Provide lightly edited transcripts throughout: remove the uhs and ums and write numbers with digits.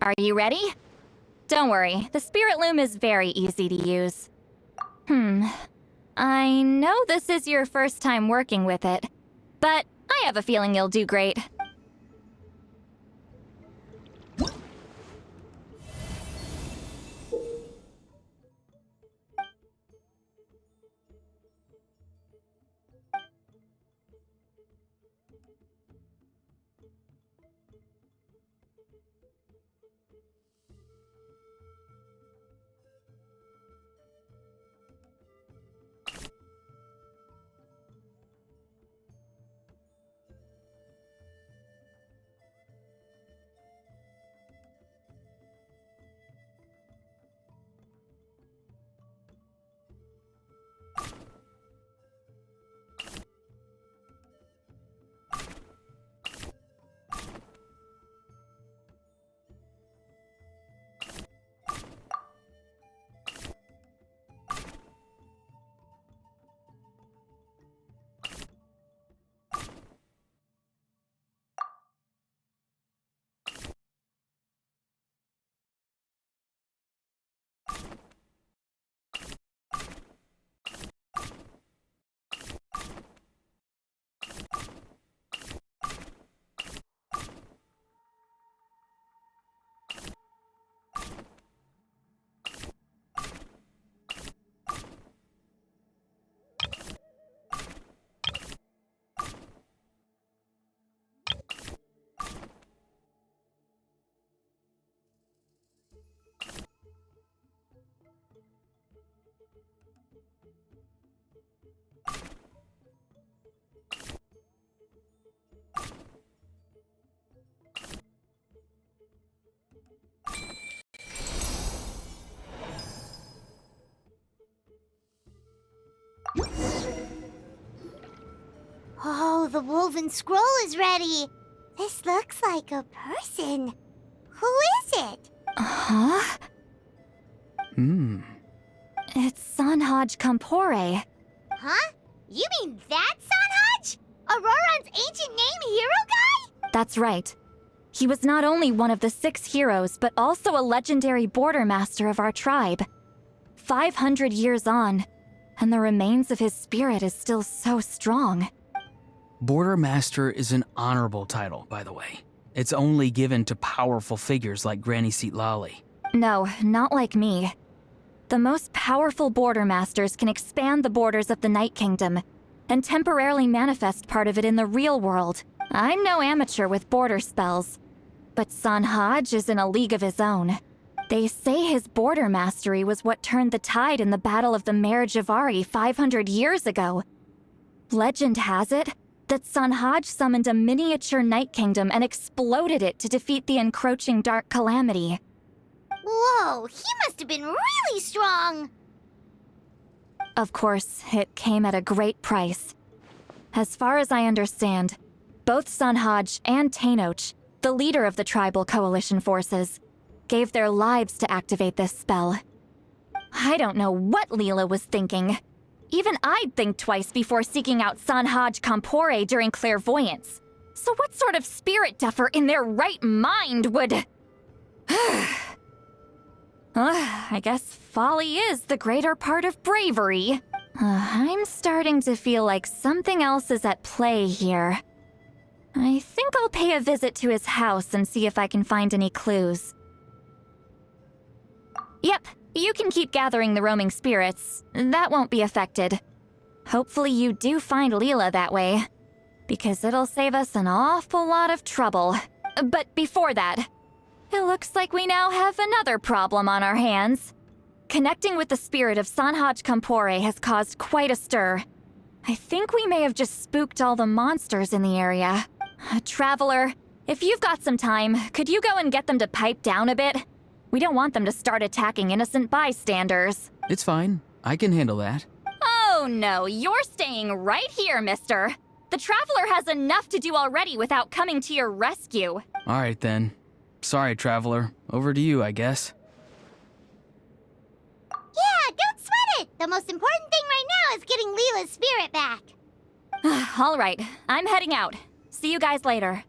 Are you ready? Don't worry, the Spirit Loom is very easy to use. I know this is your first time working with it, but I have a feeling you'll do great. Oh, the woven scroll is ready. This looks like a person. Who is it? Huh? It's Sanhaj Kampore. Huh? You mean that Sanhaj? Auroran's ancient name hero guy? That's right. He was not only one of the 6 heroes, but also a legendary border master of our tribe. 500 years on, and the remains of his spirit is still so strong. Border Master is an honorable title, by the way. It's only given to powerful figures like Granny Seatlali. No, not like me. The most powerful border masters can expand the borders of the Night Kingdom and temporarily manifest part of it in the real world. I'm no amateur with border spells, but Sanhaj is in a league of his own. They say his border mastery was what turned the tide in the Battle of the Mare Javari 500 years ago. Legend has it that Sanhaj summoned a miniature Night Kingdom and exploded it to defeat the encroaching Dark Calamity. Whoa, he must have been really strong. Of course, it came at a great price. As far as I understand, both Sanhaj and Tenoch, the leader of the tribal coalition forces, gave their lives to activate this spell. I don't know what Leela was thinking. Even I'd think twice before seeking out Sanhaj Kampore during clairvoyance. So what sort of spirit duffer in their right mind would... I guess folly is the greater part of bravery. I'm starting to feel like something else is at play here. I think I'll pay a visit to his house and see if I can find any clues. Yep, you can keep gathering the roaming spirits. That won't be affected. Hopefully you do find Leela that way, because it'll save us an awful lot of trouble. But before that, it looks like we now have another problem on our hands. Connecting with the spirit of Sanhaj Kampore has caused quite a stir. I think we may have just spooked all the monsters in the area. Traveler, if you've got some time, could you go and get them to pipe down a bit? We don't want them to start attacking innocent bystanders. It's fine. I can handle that. Oh no, you're staying right here, mister. The Traveler has enough to do already without coming to your rescue. All right, then. Sorry, Traveler. Over to you, I guess. Yeah, don't sweat it. The most important thing right now is getting Leela's spirit back. All right, I'm heading out. See you guys later.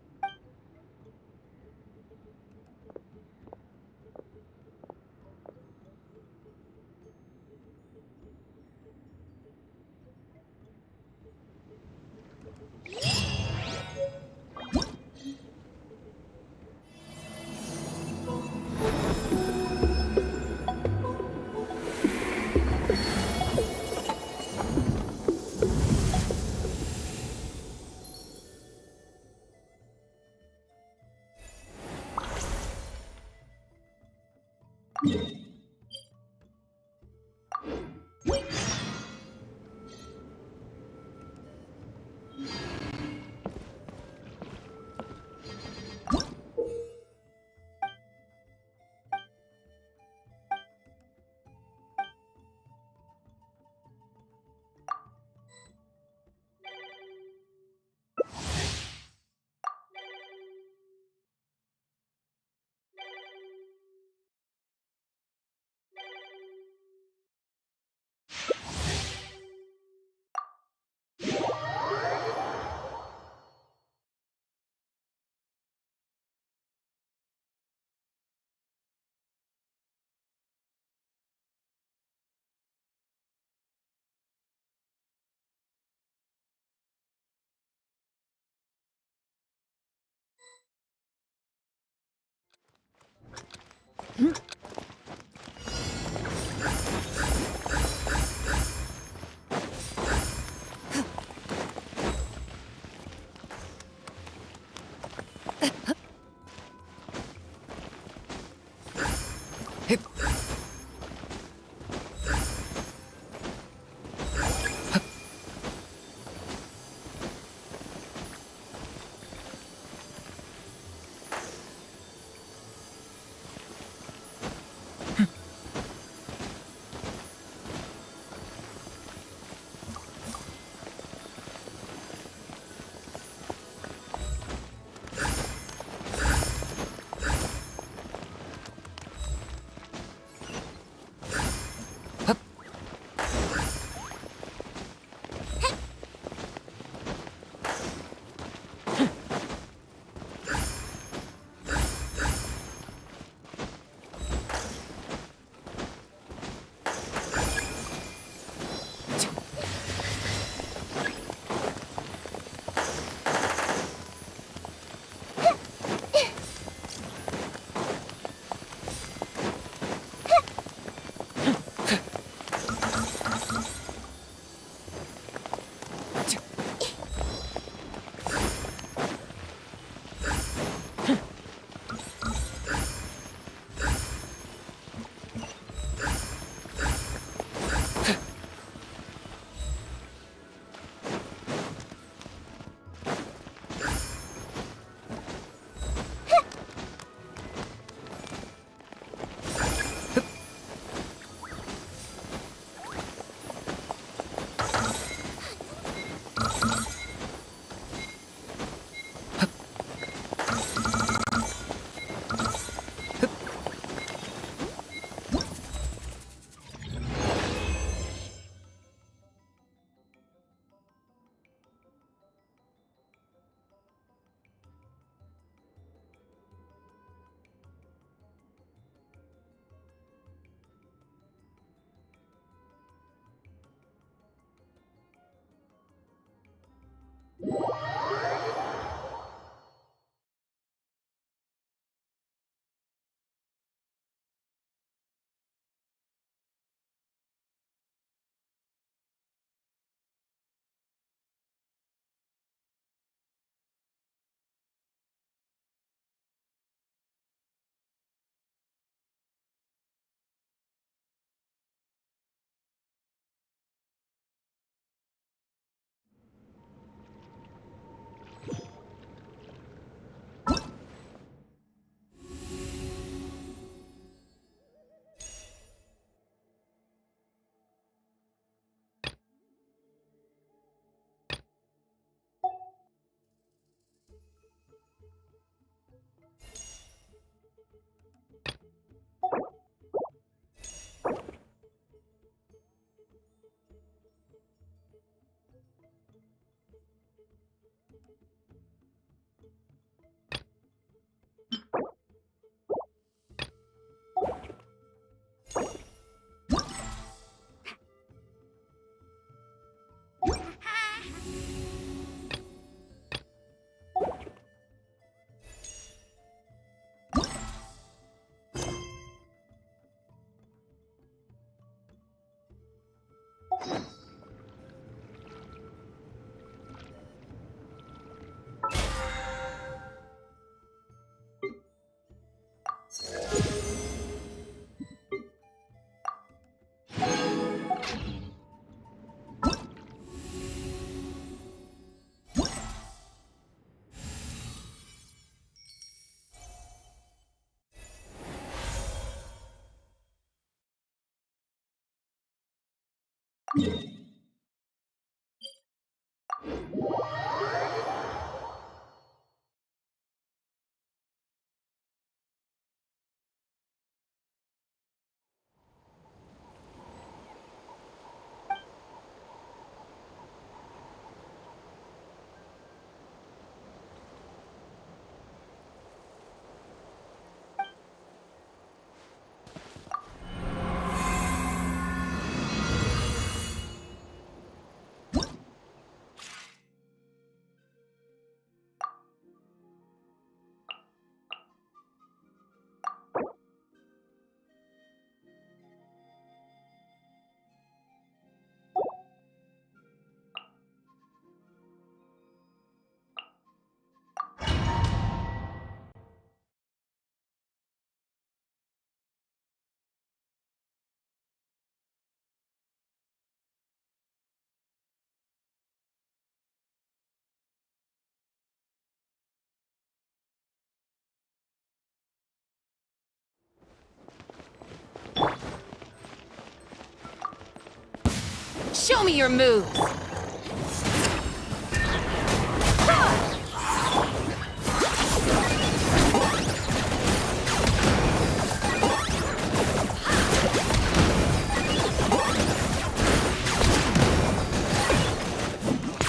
Show me your moves!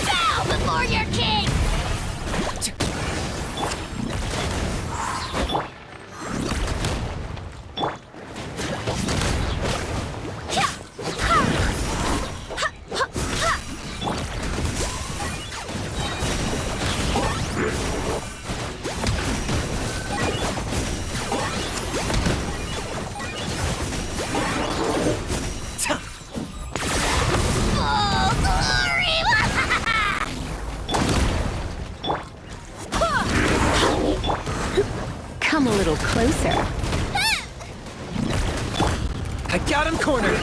Bow before your king! Come a little closer. I got him cornered!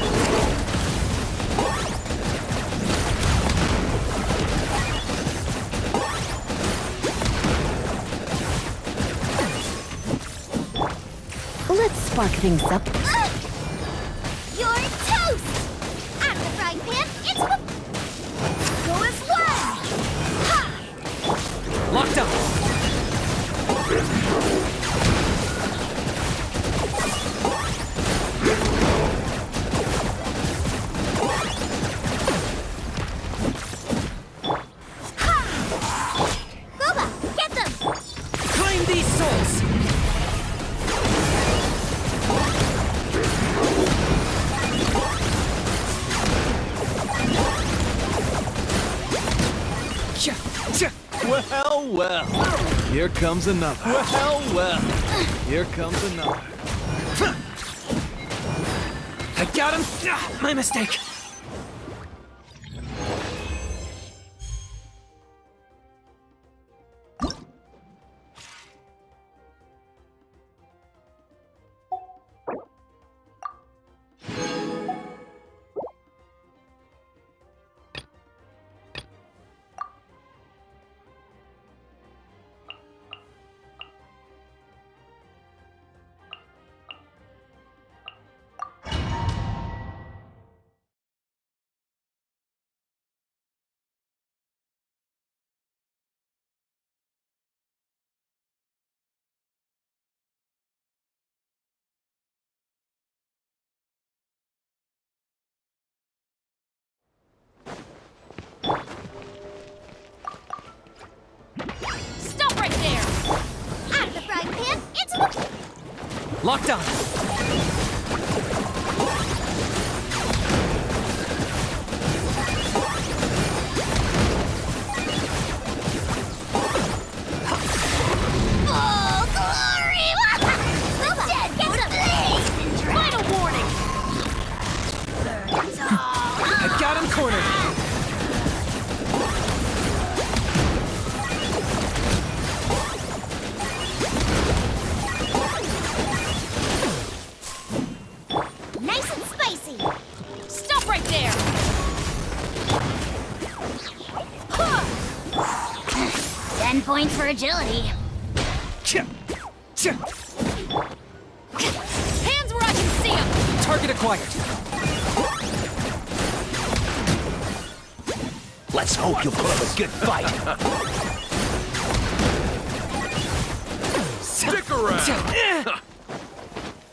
Let's spark things up. You're toast! Out of the frying pan, into the... Go as one! Ha! Locked up! Boba, get them! Claim these souls! Well, well. Here comes another. Well, well. Here comes another. I got him! My mistake! Stop right there! Out of the frying pan, into the... Locked on! Full glory! The dead get the blaze! Final warning! I got him cornered! Nice and spicy! Stop right there! 10 points for agility. Hands where I can see them! Target acquired. Let's hope you'll put up a good fight. Stick around!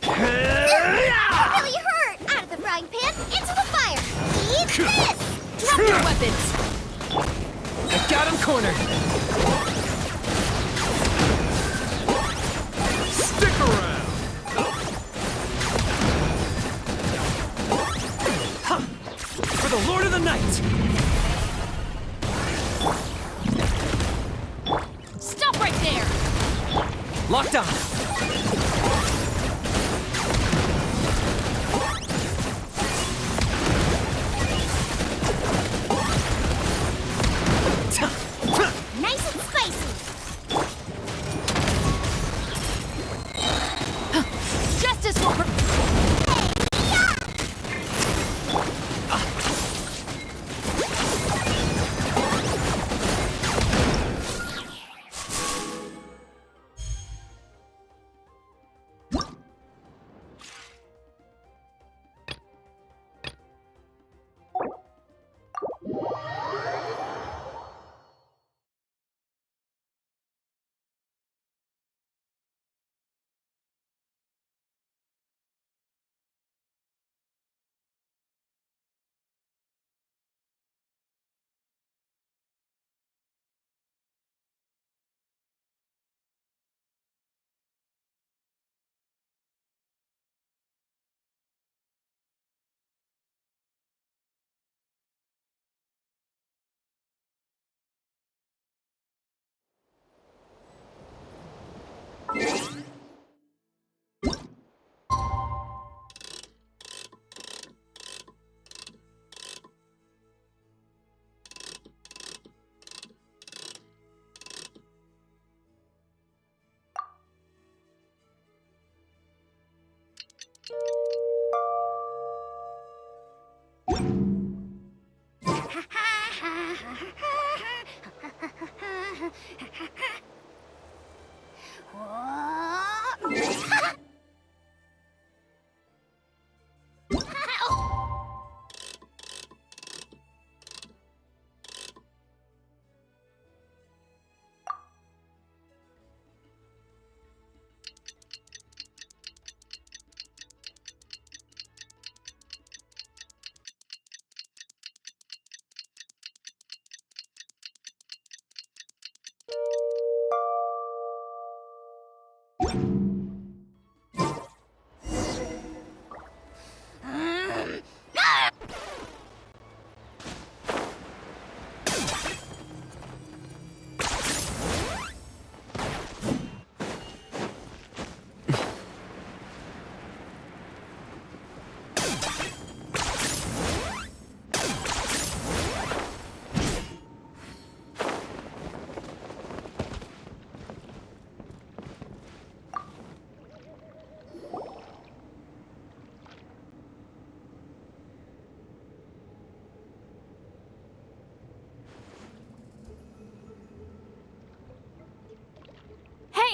That really hurt! Out of the frying pan, into the fire! Eat this! Drop your weapons! I got him cornered. Stick around! For the Lord of the Night! Stop right there! Locked on. Nice and spicy! Justice will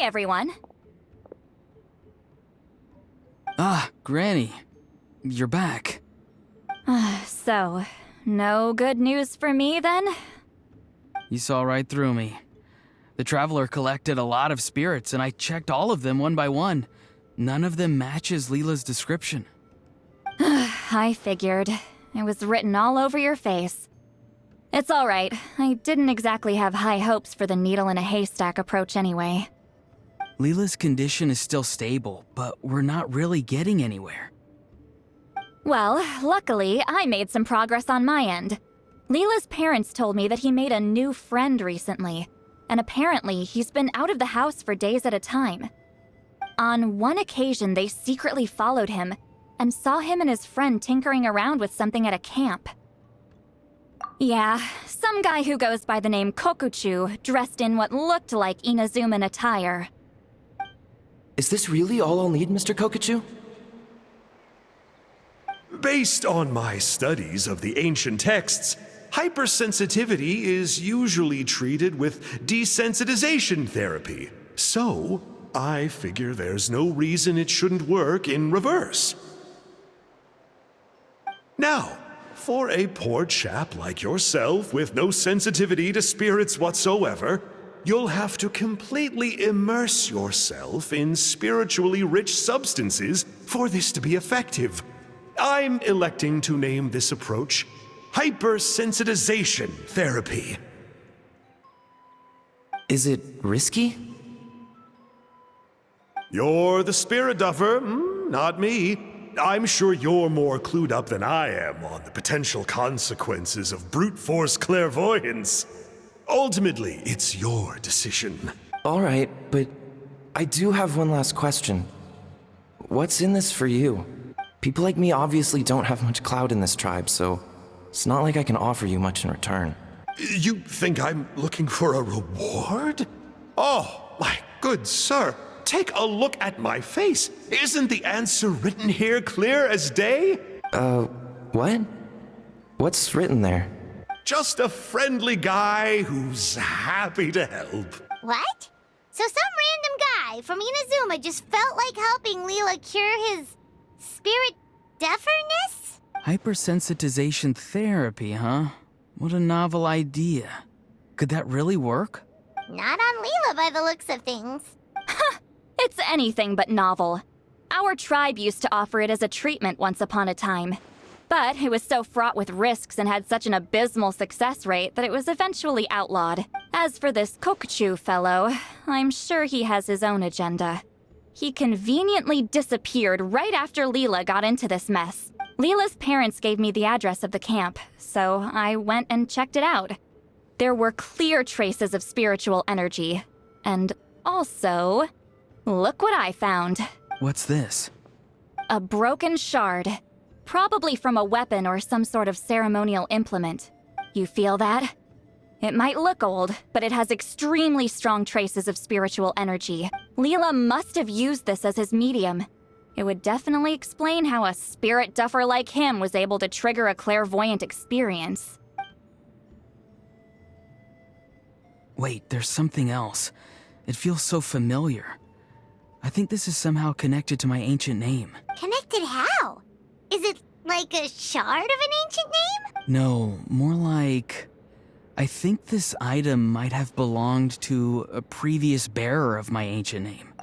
Hey, everyone. Ah, Granny. You're back. So, no good news for me then? You saw right through me. The Traveler collected a lot of spirits, and I checked all of them one by one. None of them matches Leela's description. I figured. It was written all over your face. It's all right. I didn't exactly have high hopes for the needle in a haystack approach anyway. Leela's condition is still stable, but we're not really getting anywhere. Well, luckily, I made some progress on my end. Leela's parents told me that he made a new friend recently, and apparently he's been out of the house for days at a time. On one occasion, they secretly followed him and saw him and his friend tinkering around with something at a camp. Yeah, some guy who goes by the name Kokuchu, dressed in what looked like Inazuman attire. Is this really all I'll need, Mr. Kokuchu? Based on my studies of the ancient texts, hypersensitivity is usually treated with desensitization therapy. So, I figure there's no reason it shouldn't work in reverse. Now, For a poor chap like yourself with no sensitivity to spirits whatsoever, you'll have to completely immerse yourself in spiritually rich substances for this to be effective. I'm electing to name this approach hypersensitization therapy. Is it risky? You're the spirit duffer, not me. I'm sure you're more clued up than I am on the potential consequences of brute force clairvoyance. Ultimately, it's your decision. All right, but I do have one last question. What's in this for you? People like me obviously don't have much clout in this tribe, so it's not like I can offer you much in return. You think I'm looking for a reward? Oh, my good sir, take a look at my face. Isn't the answer written here clear as day? What? What's written there? Just a friendly guy who's happy to help. What? So some random guy from Inazuma just felt like helping Leela cure his spirit deaferness? Hypersensitization therapy, huh? What a novel idea. Could that really work? Not on Leela by the looks of things. It's anything but novel. Our tribe used to offer it as a treatment once upon a time. But it was so fraught with risks and had such an abysmal success rate that it was eventually outlawed. As for this Kokuchu fellow, I'm sure he has his own agenda. He conveniently disappeared right after Leela got into this mess. Leela's parents gave me the address of the camp, so I went and checked it out. There were clear traces of spiritual energy. And also, look what I found. What's this? A broken shard. Probably from a weapon or some sort of ceremonial implement. You feel that? It might look old, but it has extremely strong traces of spiritual energy. Leela must have used this as his medium. It would definitely explain how a spirit duffer like him was able to trigger a clairvoyant experience. Wait, there's something else. It feels so familiar. I think this is somehow connected to my ancient name. Connected how? Is it like a shard of an ancient name? No, more like... I think this item might have belonged to a previous bearer of my ancient name.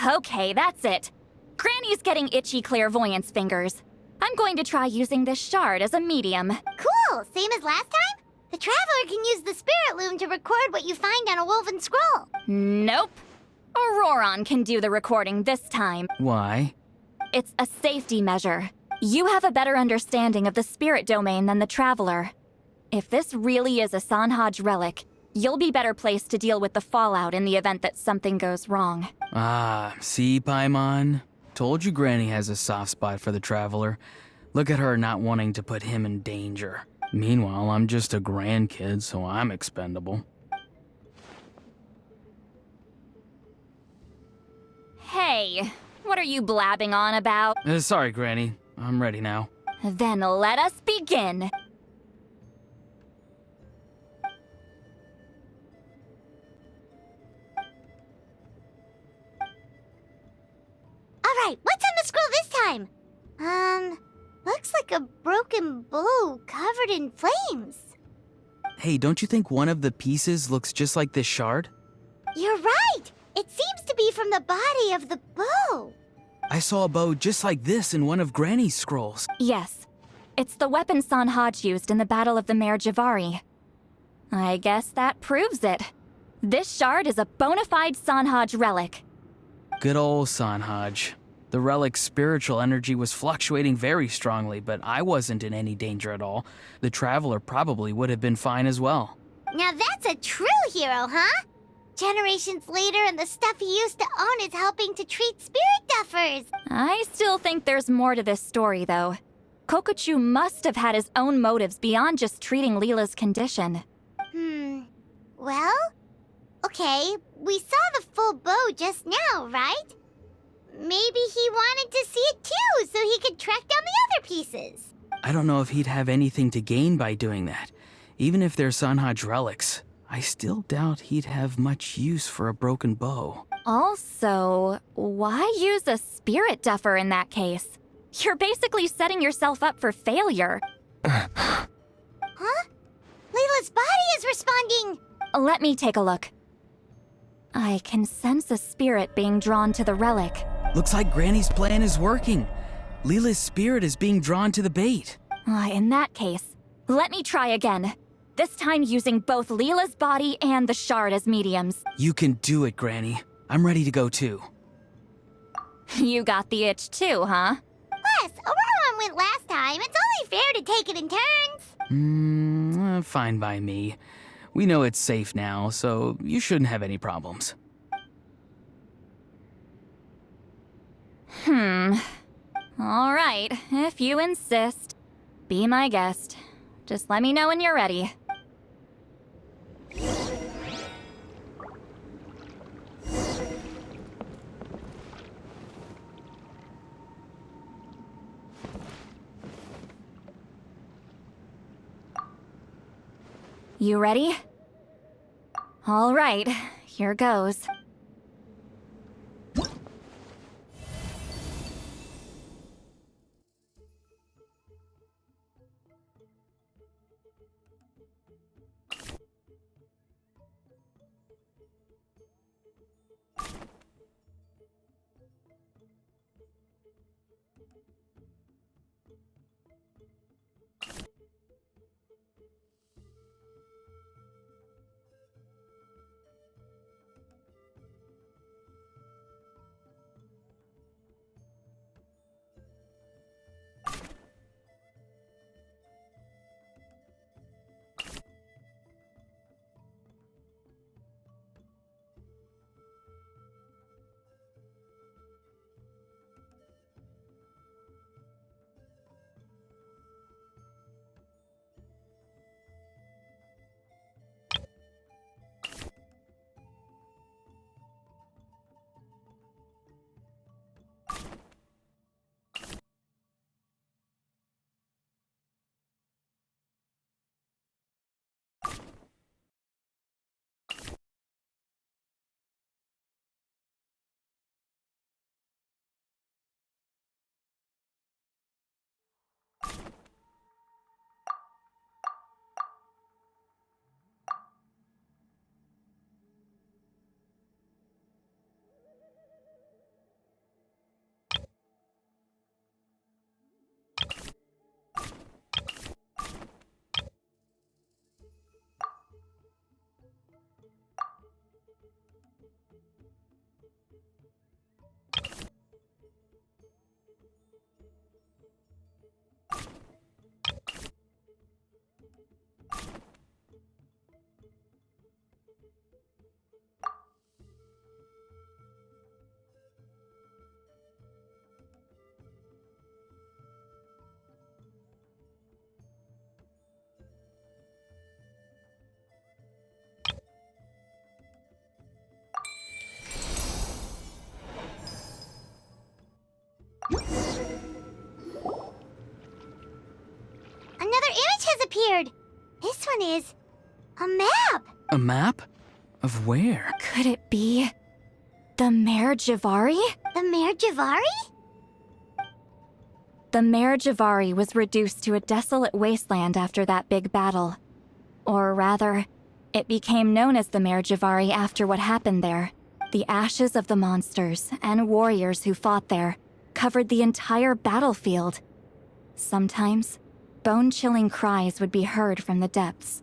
Okay, that's it. Granny's getting itchy clairvoyance fingers. I'm going to try using this shard as a medium. Cool, same as last time? The Traveler can use the Spirit Loom to record what you find on a woven scroll. Nope. Auroron can do the recording this time. Why? It's a safety measure. You have a better understanding of the spirit domain than the Traveler. If this really is a Sanhaj relic, you'll be better placed to deal with the fallout in the event that something goes wrong. Ah, see, Paimon? Told you Granny has a soft spot for the Traveler. Look at her not wanting to put him in danger. Meanwhile, I'm just a grandkid, so I'm expendable. Hey, what are you blabbing on about? Sorry, Granny. I'm ready now. Then let us begin. Alright, what's on the scroll this time? Looks like a broken bow covered in flames. Hey, don't you think one of the pieces looks just like this shard? You're right! It seems to be from the body of the bow. I saw a bow just like this in one of Granny's scrolls. Yes, it's the weapon Sanhaj used in the Battle of the Mare Javari. I guess that proves it. This shard is a bona fide Sanhaj relic. Good old Sanhaj. The relic's spiritual energy was fluctuating very strongly, but I wasn't in any danger at all. The Traveler probably would have been fine as well. Now that's a true hero, huh? Generations later and the stuff he used to own is helping to treat spirit duffers. I still think there's more to this story, though. Kokuchu must have had his own motives beyond just treating Leela's condition. Well, okay, we saw the full bow just now, right? Maybe he wanted to see it too, so he could track down the other pieces. I don't know if he'd have anything to gain by doing that. Even if they're Sanhaj relics, I still doubt he'd have much use for a broken bow. Also, why use a spirit duffer in that case? You're basically setting yourself up for failure. Huh? Layla's body is responding! Let me take a look. I can sense a spirit being drawn to the relic. Looks like Granny's plan is working. Leela's spirit is being drawn to the bait. In that case, let me try again. This time using both Leela's body and the shard as mediums. You can do it, Granny. I'm ready to go too. You got the itch too, huh? Plus, Auroran went last time. It's only fair to take it in turns. Fine by me. We know it's safe now, so you shouldn't have any problems. All right, if you insist. Be my guest. Just let me know when you're ready. You ready? All right, here goes. Another image has appeared. This one is a map. A map? Of where? Could it be the Mare Jivari? The Mare Jivari? The Mare Jivari was reduced to a desolate wasteland after that big battle. Or rather, it became known as the Mare Jivari after what happened there. The ashes of the monsters and warriors who fought there covered the entire battlefield. Sometimes, bone-chilling cries would be heard from the depths.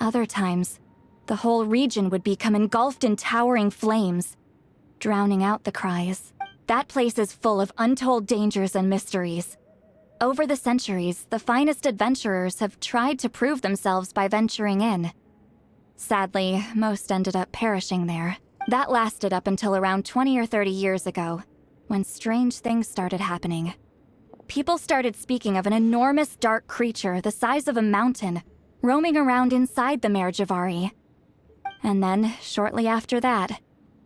Other times, the whole region would become engulfed in towering flames, drowning out the cries. That place is full of untold dangers and mysteries. Over the centuries, the finest adventurers have tried to prove themselves by venturing in. Sadly, most ended up perishing there. That lasted up until around 20 or 30 years ago, when strange things started happening. People started speaking of an enormous dark creature the size of a mountain, roaming around inside the Mare Jivari. And then, shortly after that,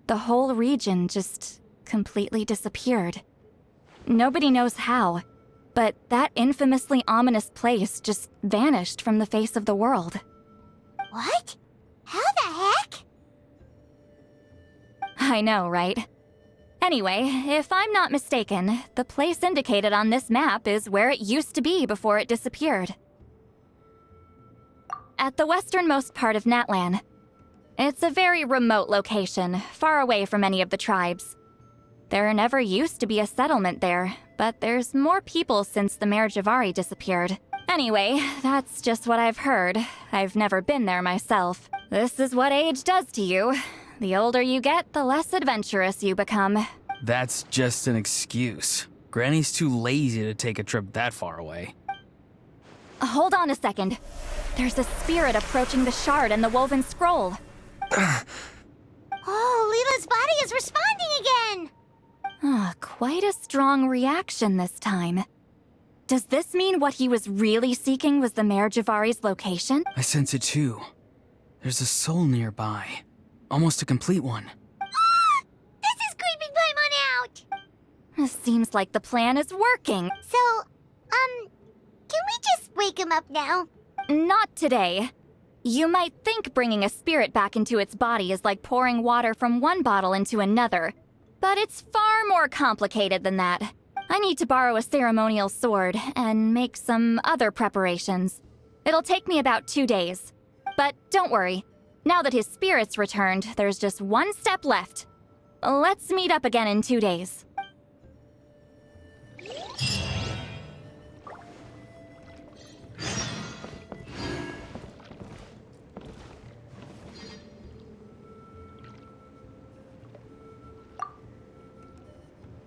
the whole region just completely disappeared. Nobody knows how, but that infamously ominous place just vanished from the face of the world. What? How the heck? I know, right? Anyway, if I'm not mistaken, the place indicated on this map is where it used to be before it disappeared. at the westernmost part of Natlan. It's a very remote location, far away from any of the tribes. There never used to be a settlement there, but there's more people since the Mare Javari disappeared. Anyway, that's just what I've heard. I've never been there myself. This is what age does to you. The older you get, the less adventurous you become. That's just an excuse. Granny's too lazy to take a trip that far away. Hold on a second. There's a spirit approaching the shard and the woven scroll. Oh, Leela's body is responding again! Quite a strong reaction this time. Does this mean what he was really seeking was the Mare Javari's location? I sense it too. There's a soul nearby. Almost a complete one. This is creeping Paimon out! Seems like the plan is working. So, can we just wake him up now? Not today. You might think bringing a spirit back into its body is like pouring water from one bottle into another, but it's far more complicated than that. I need to borrow a ceremonial sword and make some other preparations. It'll take me about 2 days. But don't worry. Now that his spirit's returned, there's just one step left. Let's meet up again in 2 days.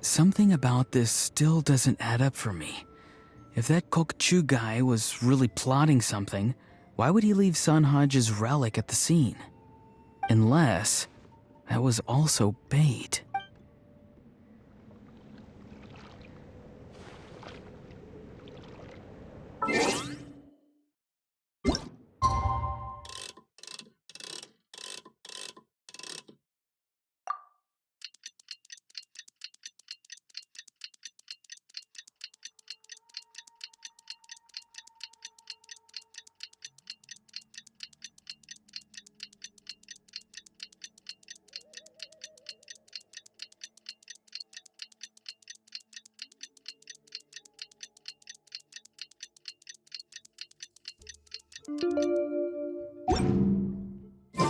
Something about this still doesn't add up for me. If that Kokchu guy was really plotting something, why would he leave Sanhage's relic at the scene? Unless that was also bait.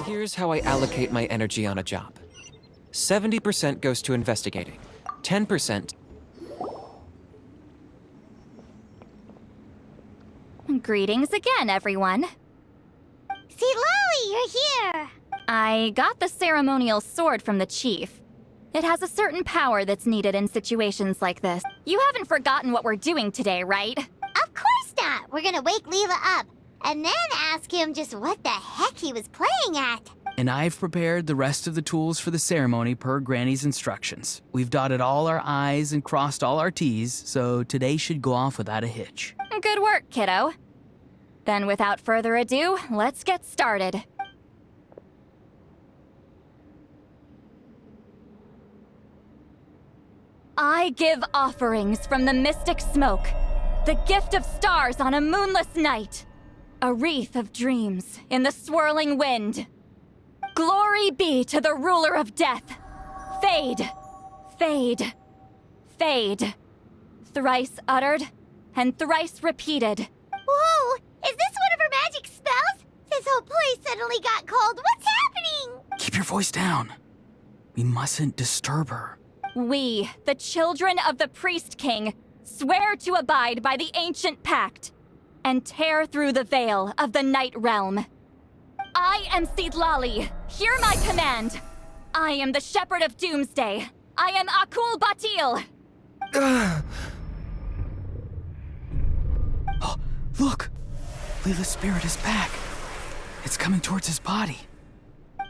Here's how I allocate my energy on a job. 70% goes to investigating. 10%... Greetings again, everyone. See, Lolly, you're here! I got the ceremonial sword from the chief. It has a certain power that's needed in situations like this. You haven't forgotten what we're doing today, right? Of course not! We're gonna wake Leela up, and then ask him just what the heck he was playing at. And I've prepared the rest of the tools for the ceremony per Granny's instructions. We've dotted all our I's and crossed all our T's, so today should go off without a hitch. Good work, kiddo. Then without further ado, let's get started. I give offerings from the mystic smoke, the gift of stars on a moonless night, a wreath of dreams in the swirling wind. Glory be to the ruler of death. Fade, fade, fade. Thrice uttered and thrice repeated. Whoa! Is this one of her magic spells? This whole place suddenly got cold. What's happening? Keep your voice down. We mustn't disturb her. We, the children of the Priest King, swear to abide by the ancient pact and tear through the veil of the Night Realm. I am Seedlali. Hear my command. I am the Shepherd of Doomsday. I am Akul Batil. Oh, look! Leela's spirit is back. It's coming towards his body.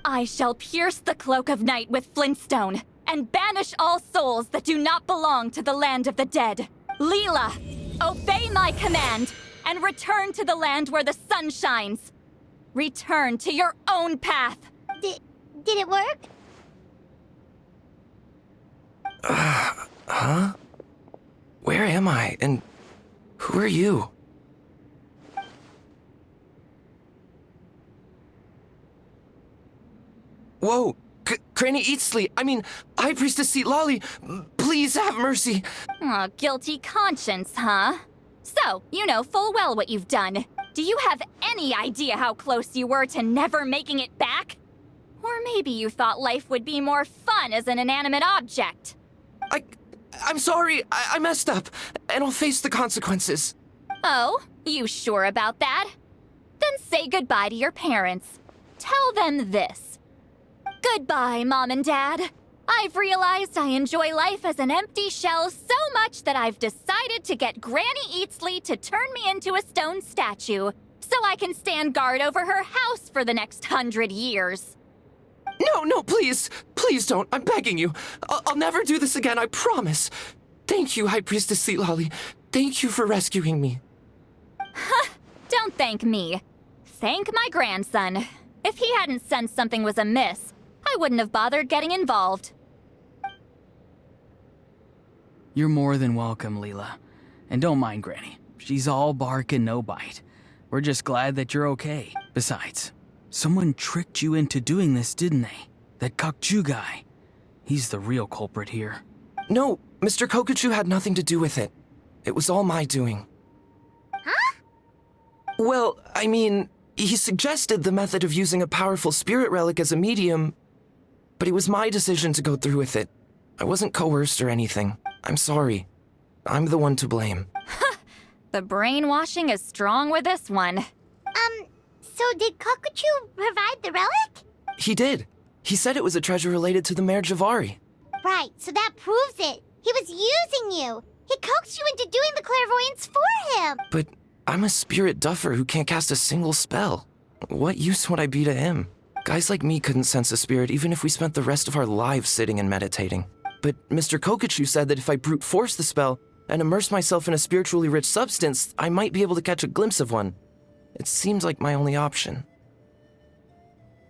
I shall pierce the cloak of night with flintstone and banish all souls that do not belong to the land of the dead. Leela, obey my command and return to the land where the sun shines. Return to your own path. Did it work? Huh? Where am I? And who are you? Whoa! Granny Eatsley! I mean, High Priestess Seedlali! Please have mercy! Aw, guilty conscience, huh? So, you know full well what you've done. Do you have any idea how close you were to never making it back? Or maybe you thought life would be more fun as an inanimate object. I'm sorry. I messed up, and I'll face the consequences. Oh, you sure about that? Then say goodbye to your parents. Tell them this. Goodbye, Mom and Dad. I've realized I enjoy life as an empty shell so much that I've decided to get Granny Eatsley to turn me into a stone statue so I can stand guard over her house for the next 100 years. No, please. Please don't. I'm begging you. I'll never do this again, I promise. Thank you, High Priestess Citlali. Thank you for rescuing me. Don't thank me. Thank my grandson. If he hadn't sensed something was amiss, I wouldn't have bothered getting involved. You're more than welcome, Leela. And don't mind Granny. She's all bark and no bite. We're just glad that you're okay. Besides, someone tricked you into doing this, didn't they? That Kokchu guy. He's the real culprit here. No, Mr. Kokuchu had nothing to do with it. It was all my doing. Huh? Well, I mean, he suggested the method of using a powerful spirit relic as a medium, but it was my decision to go through with it. I wasn't coerced or anything. I'm sorry. I'm the one to blame. The brainwashing is strong with this one. So did Kokuchu provide the relic? He did. He said it was a treasure related to the Mare Javari. Right, so that proves it. He was using you. He coaxed you into doing the clairvoyance for him. But I'm a spirit duffer who can't cast a single spell. What use would I be to him? Guys like me couldn't sense a spirit even if we spent the rest of our lives sitting and meditating. But Mr. Kokuchu said that if I brute force the spell and immerse myself in a spiritually rich substance, I might be able to catch a glimpse of one. It seems like my only option.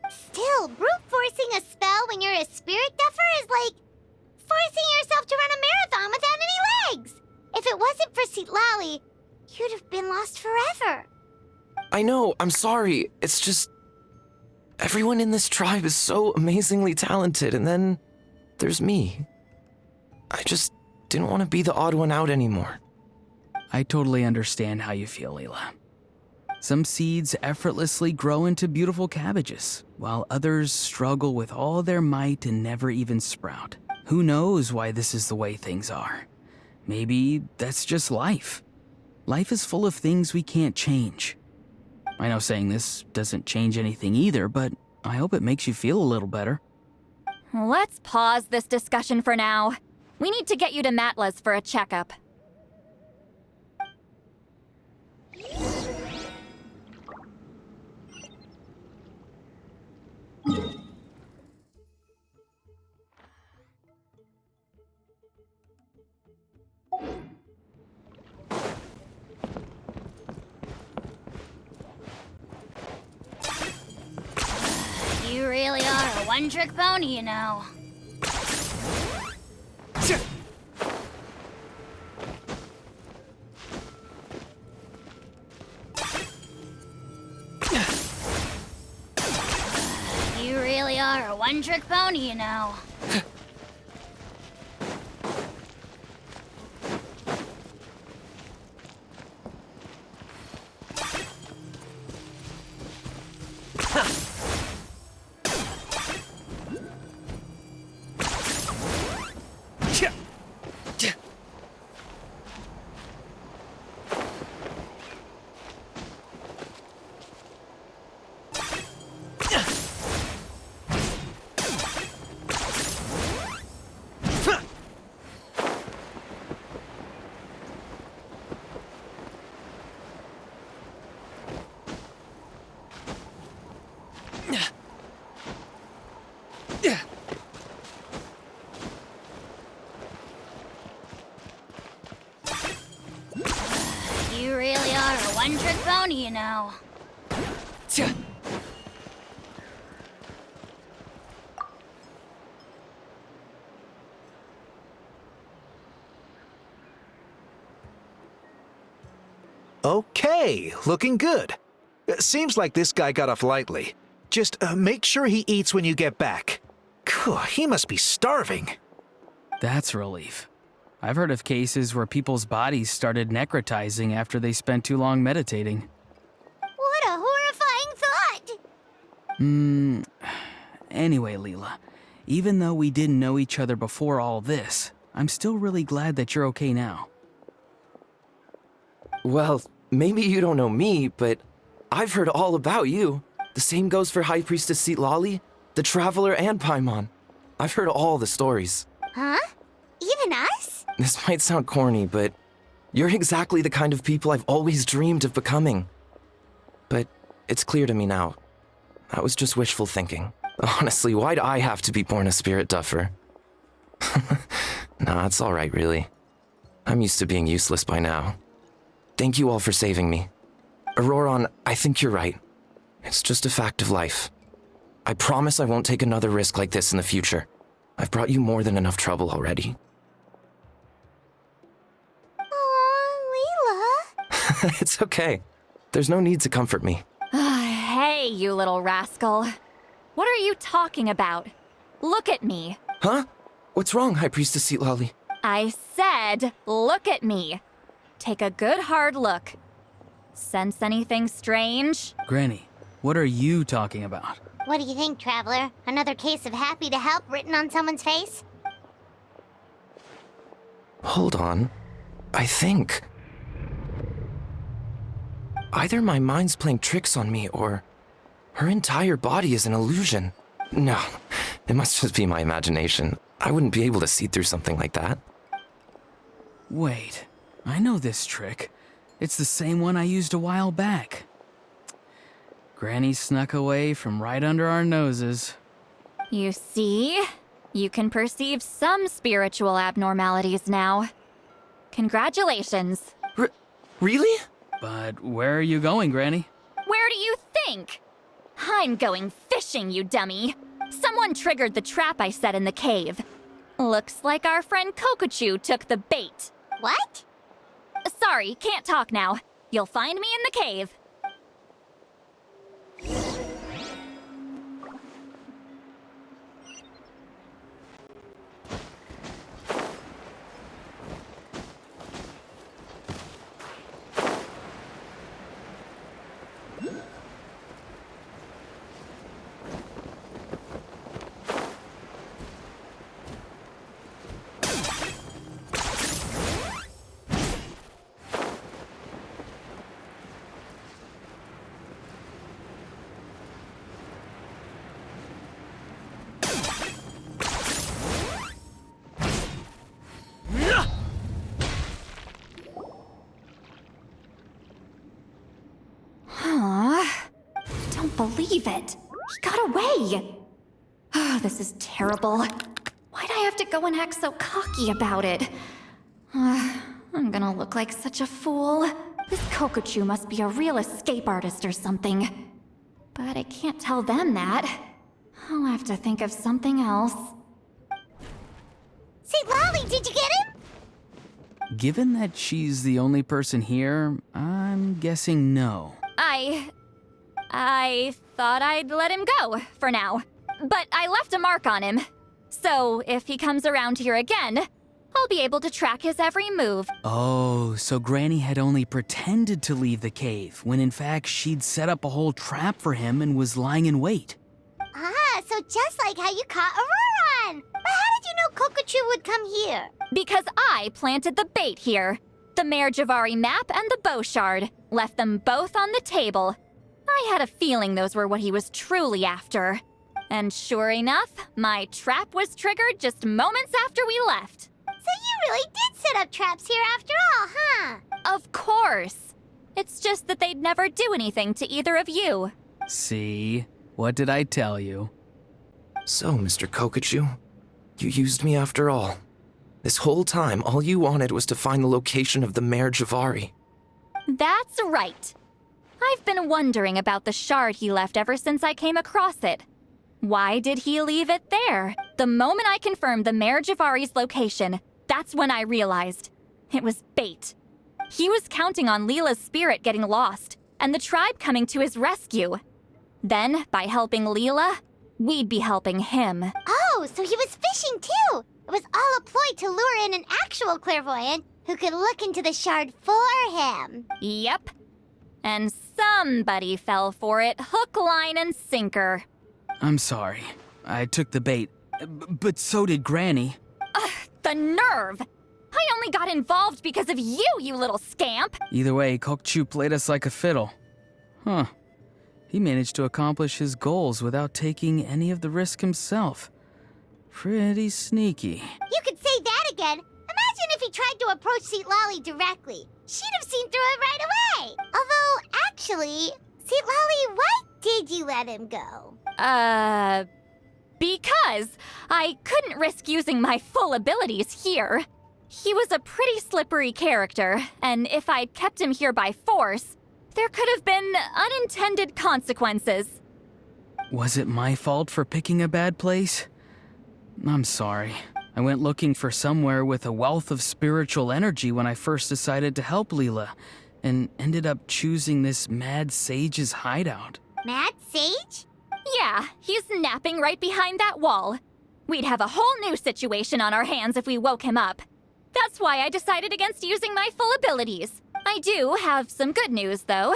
Still, brute forcing a spell when you're a spirit duffer is like forcing yourself to run a marathon without any legs. If it wasn't for Citlali, you'd have been lost forever. I know, I'm sorry. It's just... everyone in this tribe is so amazingly talented, and then there's me. I just didn't want to be the odd one out anymore. I totally understand how you feel, Leela. Some seeds effortlessly grow into beautiful cabbages, while others struggle with all their might and never even sprout. Who knows why this is the way things are? Maybe that's just life. Life is full of things we can't change. I know saying this doesn't change anything either, but I hope it makes you feel a little better. Let's pause this discussion for now. We need to get you to Matla's for a checkup. You really are a one-trick pony, you know. You really are a one-trick pony, you know. You really are a one-trick pony, you know. Okay, looking good. Seems like this guy got off lightly. Just make sure he eats when you get back. He must be starving. That's a relief. I've heard of cases where people's bodies started necrotizing after they spent too long meditating. Anyway, Leela, even though we didn't know each other before all this, I'm still really glad that you're okay now. Well, maybe you don't know me, but I've heard all about you. The same goes for High Priestess Citlali, the Traveler, and Paimon. I've heard all the stories. Huh? Even us? This might sound corny, but you're exactly the kind of people I've always dreamed of becoming. But it's clear to me now. That was just wishful thinking. Honestly, why'd I have to be born a spirit duffer? Nah, it's alright, really. I'm used to being useless by now. Thank you all for saving me. Auroron, I think you're right. It's just a fact of life. I promise I won't take another risk like this in the future. I've brought you more than enough trouble already. Aw, Leela. It's okay. There's no need to comfort me. Hey, you little rascal. What are you talking about? Look at me. Huh? What's wrong, High Priestess Citlali? I said, look at me. Take a good hard look. Sense anything strange? Granny, what are you talking about? What do you think, Traveler? Another case of happy to help written on someone's face? Hold on. I think... either my mind's playing tricks on me, or her entire body is an illusion. No, it must just be my imagination. I wouldn't be able to see through something like that. Wait, I know this trick. It's the same one I used a while back. Granny snuck away from right under our noses. You see? You can perceive some spiritual abnormalities now. Congratulations. Really? But where are you going, Granny? Where do you think? I'm going fishing, you dummy. Someone triggered the trap I set in the cave. Looks like our friend Kokochu took the bait. What? Sorry, can't talk now. You'll find me in the cave. Believe it. He got away. Oh, this is terrible. Why'd I have to go and act so cocky about it? I'm gonna look like such a fool. This Kokochu must be a real escape artist or something. But I can't tell them that. I'll have to think of something else. Citlali, did you get him? Given that she's the only person here, I'm guessing no. I thought I'd let him go, for now. But I left a mark on him. So if he comes around here again, I'll be able to track his every move. Oh, so Granny had only pretended to leave the cave, when in fact she'd set up a whole trap for him and was lying in wait. Ah, so just like how you caught Auroron! But how did you know Kokochu would come here? Because I planted the bait here. The Mare Javari map and the bow shard. Left them both on the table. I had a feeling those were what he was truly after. And sure enough, my trap was triggered just moments after we left. So you really did set up traps here after all, huh? Of course. It's just that they'd never do anything to either of you. See? What did I tell you? So, Mr. Kokochu, you used me after all. This whole time, all you wanted was to find the location of the Mare Javari. That's right. I've been wondering about the shard he left ever since I came across it. Why did he leave it there? The moment I confirmed the Mare Javari's location, that's when I realized. It was bait. He was counting on Leela's spirit getting lost, and the tribe coming to his rescue. Then, by helping Leela, we'd be helping him. Oh, so he was fishing too! It was all a ploy to lure in an actual clairvoyant who could look into the shard for him. Yep. And somebody fell for it, hook, line, and sinker. I'm sorry. I took the bait, but so did Granny. The nerve! I only got involved because of you, you little scamp! Either way, Kokchu played us like a fiddle. Huh. He managed to accomplish his goals without taking any of the risk himself. Pretty sneaky. You could say that again. Imagine if he tried to approach Seat Lolly directly. She'd have seen through it right away. Although, actually, Seat Lolly, why did you let him go? Because I couldn't risk using my full abilities here. He was a pretty slippery character, and if I'd kept him here by force, there could have been unintended consequences. Was it my fault for picking a bad place? I'm sorry. I went looking for somewhere with a wealth of spiritual energy when I first decided to help Leela, and ended up choosing this mad sage's hideout. Mad Sage? Yeah, he's napping right behind that wall. We'd have a whole new situation on our hands if we woke him up. That's why I decided against using my full abilities. I do have some good news, though.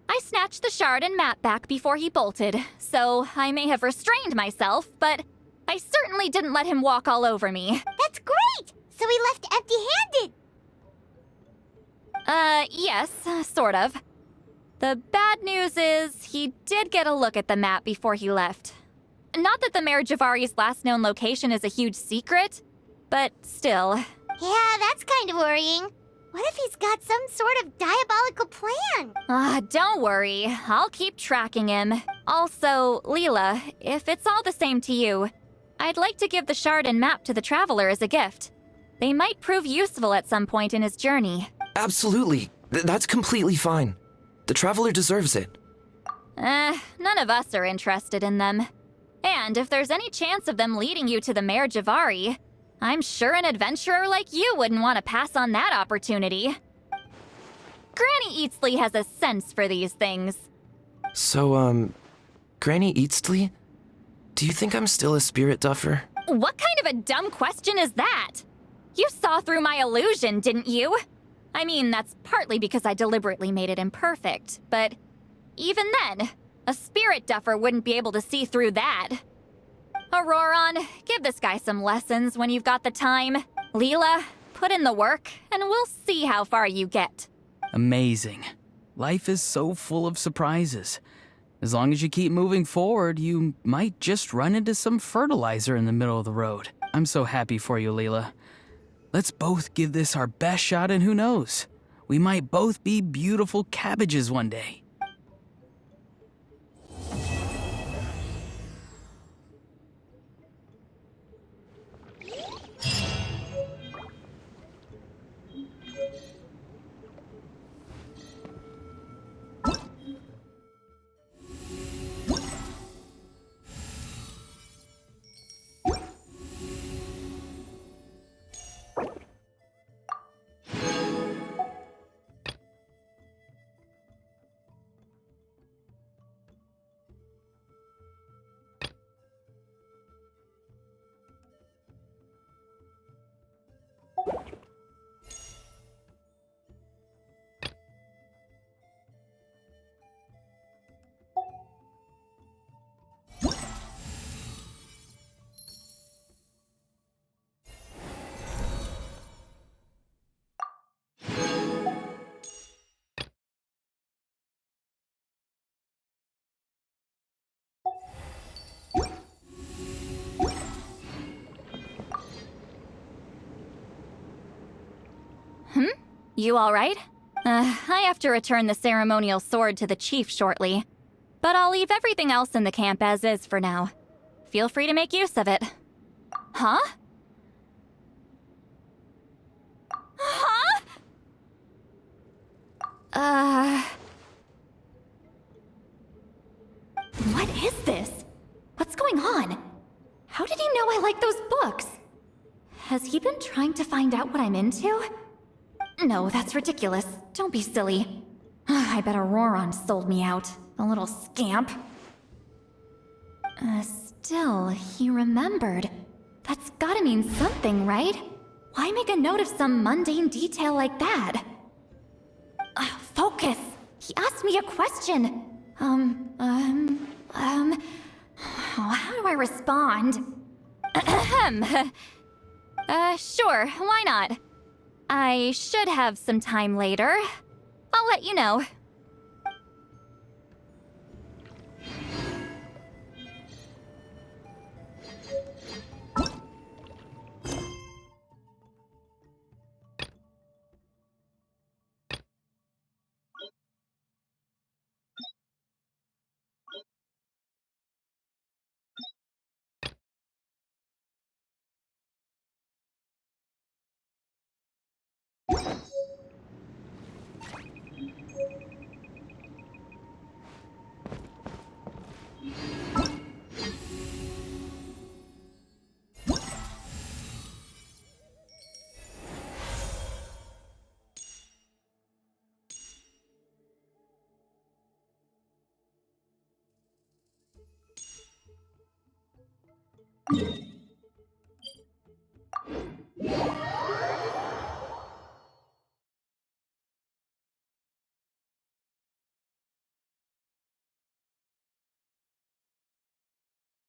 I snatched the shard and map back before he bolted, so I may have restrained myself, but I certainly didn't let him walk all over me. That's great! So he left empty-handed! Yes, sort of. The bad news is he did get a look at the map before he left. Not that the Mayor Javari's last known location is a huge secret, but still. Yeah, that's kind of worrying. What if he's got some sort of diabolical plan? Don't worry. I'll keep tracking him. Also, Leela, if it's all the same to you, I'd like to give the shard and map to the Traveler as a gift. They might prove useful at some point in his journey. Absolutely. That's completely fine. The Traveler deserves it. None of us are interested in them. And if there's any chance of them leading you to the Mayor Javari, I'm sure an adventurer like you wouldn't want to pass on that opportunity. Granny Eatsley has a sense for these things. So, Granny Eatsley? Do you think I'm still a spirit duffer? What kind of a dumb question is that? You saw through my illusion, didn't you? I mean, that's partly because I deliberately made it imperfect, but even then, a spirit duffer wouldn't be able to see through that. Auroron, give this guy some lessons when you've got the time. Leela, put in the work, and we'll see how far you get. Amazing. Life is so full of surprises. As long as you keep moving forward, you might just run into some fertilizer in the middle of the road. I'm so happy for you, Leela. Let's both give this our best shot, and who knows? We might both be beautiful cabbages one day. You all right? I have to return the ceremonial sword to the chief shortly. But I'll leave everything else in the camp as is for now. Feel free to make use of it. Huh? Huh? What is this? What's going on? How did he know I like those books? Has he been trying to find out what I'm into? No, that's ridiculous. Don't be silly. I bet Auroron sold me out. A little scamp. Still, he remembered. That's gotta mean something, right? Why make a note of some mundane detail like that? Focus! He asked me a question. How do I respond? Sure, why not? I should have some time later. I'll let you know. You